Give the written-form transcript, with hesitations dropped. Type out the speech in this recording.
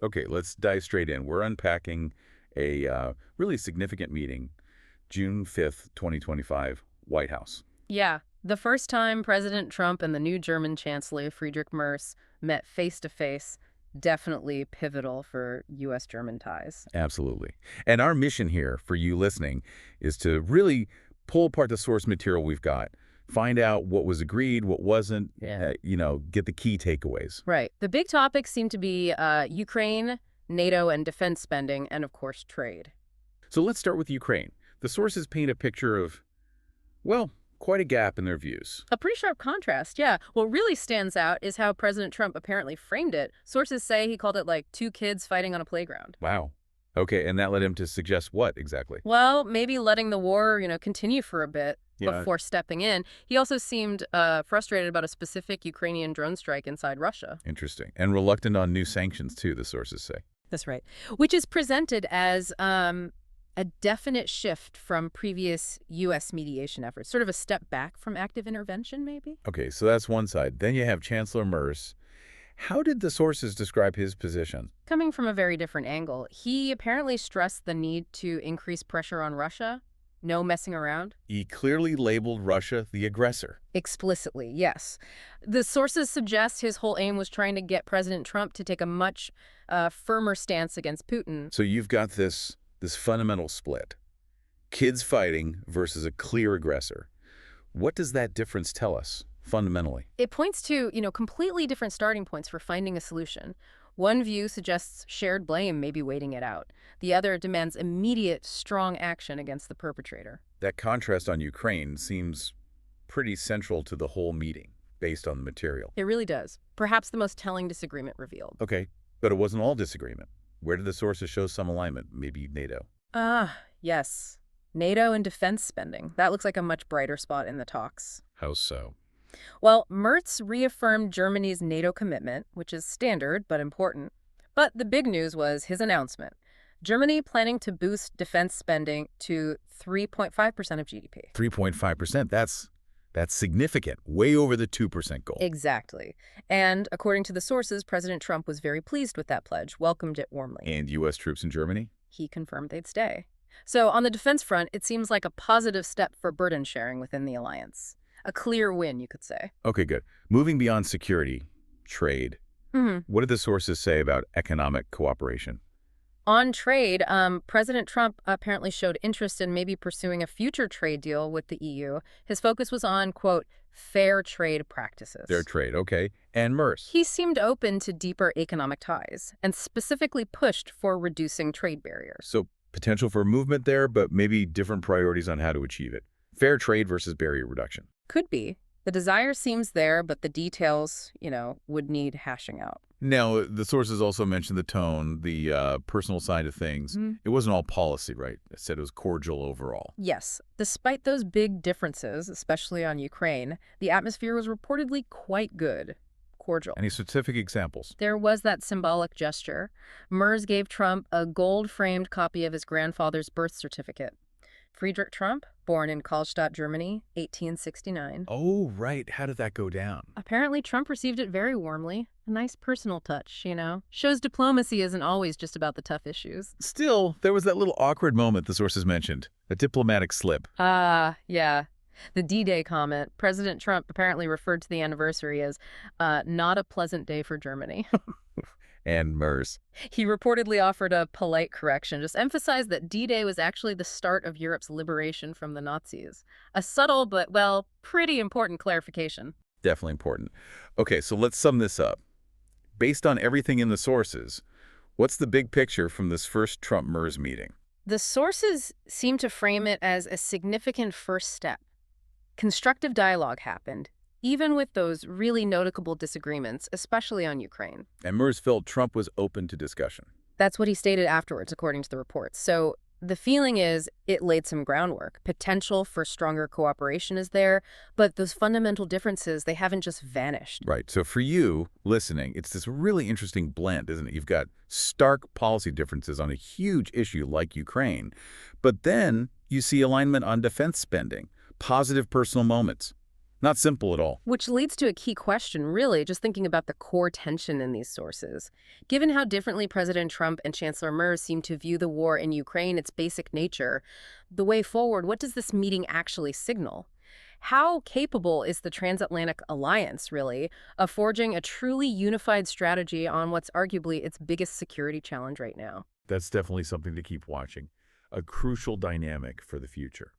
Okay, let's dive straight in. We're unpacking a really significant meeting, June 5th, 2025, White House. Yeah, the first time President Trump and the new German Chancellor Friedrich Merz met face to face, definitely pivotal for U.S.-German ties. Absolutely. And our mission here for you listening is to really pull apart the source material we've got, find out what was agreed, what wasn't, Yeah. get the key takeaways. Right. The big topics seem to be Ukraine, NATO, and defense spending, and of course, trade. So let's start with Ukraine. The sources paint a picture of, well, quite a gap in their views. A pretty sharp contrast, yeah. What really stands out is how President Trump apparently framed it. Sources say he called it like two kids fighting on a playground. Wow. Okay, and that led him to suggest what exactly? Well, maybe letting the war, continue for a bit Yeah. before stepping in. He also seemed frustrated about a specific Ukrainian drone strike inside Russia. Interesting. And reluctant on new sanctions, too, the sources say. That's right. Which is presented as a definite shift from previous U.S. mediation efforts, sort of a step back from active intervention, maybe? Okay, so that's one side. Then you have Chancellor Merz. How did the sources describe his position? Coming from a very different angle, he apparently stressed the need to increase pressure on Russia. No messing around. He clearly labeled Russia the aggressor. Explicitly, yes. The sources suggest his whole aim was trying to get President Trump to take a much firmer stance against Putin. So you've got this fundamental split. Kids fighting versus a clear aggressor. What does that difference tell us, fundamentally? It points to, completely different starting points for finding a solution. One view suggests shared blame may be waiting it out. The other demands immediate, strong action against the perpetrator. That contrast on Ukraine seems pretty central to the whole meeting, based on the material. It really does. Perhaps the most telling disagreement revealed. Okay, but it wasn't all disagreement. Where did the sources show some alignment? Maybe NATO. Yes. NATO and defense spending. That looks like a much brighter spot in the talks. How so? Well, Merz reaffirmed Germany's NATO commitment, which is standard but important. But the big news was his announcement. Germany planning to boost defense spending to 3.5% of GDP. 3.5%, that's significant, way over the 2% goal. Exactly. And according to the sources, President Trump was very pleased with that pledge, welcomed it warmly. And U.S. troops in Germany? He confirmed they'd stay. So on the defense front, it seems like a positive step for burden sharing within the alliance. A clear win, you could say. Okay, good. Moving beyond security, trade. What did the sources say about economic cooperation? On trade, President Trump apparently showed interest in maybe pursuing a future trade deal with the EU. His focus was on, quote, fair trade practices. Fair trade, okay. And Merz? He seemed open to deeper economic ties and specifically pushed for reducing trade barriers. So potential for movement there, but maybe different priorities on how to achieve it. Fair trade versus barrier reduction. Could be. The desire seems there, but the details, would need hashing out. Now, the sources also mentioned the tone, the personal side of things. It wasn't all policy, right? It said it was cordial overall. Yes. Despite those big differences, especially on Ukraine, the atmosphere was reportedly quite good. Cordial. Any specific examples? There was that symbolic gesture. Merz gave Trump a gold-framed copy of his grandfather's birth certificate. Friedrich Trump, born in Kallstadt, Germany, 1869. Oh, right. How did that go down? Apparently, Trump received it very warmly. A nice personal touch, Shows diplomacy isn't always just about the tough issues. Still, there was that little awkward moment the sources mentioned. A diplomatic slip. Yeah. The D-Day comment. President Trump apparently referred to the anniversary as not a pleasant day for Germany. And Merz. He reportedly offered a polite correction, just emphasized that D-Day was actually the start of Europe's liberation from the Nazis. A subtle but, pretty important clarification. Definitely important. Okay, so let's sum this up. Based on everything in the sources, what's the big picture from this first Trump-Merz meeting? The sources seem to frame it as a significant first step. Constructive dialogue happened, even with those really notable disagreements, especially on Ukraine. And Merz felt Trump was open to discussion. That's what he stated afterwards, according to the reports. So the feeling is it laid some groundwork. Potential for stronger cooperation is there, but those fundamental differences, they haven't just vanished. Right. So for you, listening, it's this really interesting blend, isn't it? You've got stark policy differences on a huge issue like Ukraine, but then you see alignment on defense spending, positive personal moments, Not simple at all. Which leads to a key question, really, just thinking about the core tension in these sources. Given how differently President Trump and Chancellor Merz seem to view the war in Ukraine, its basic nature, the way forward, what does this meeting actually signal? How capable is the transatlantic alliance, really, of forging a truly unified strategy on what's arguably its biggest security challenge right now? That's definitely something to keep watching. A crucial dynamic for the future.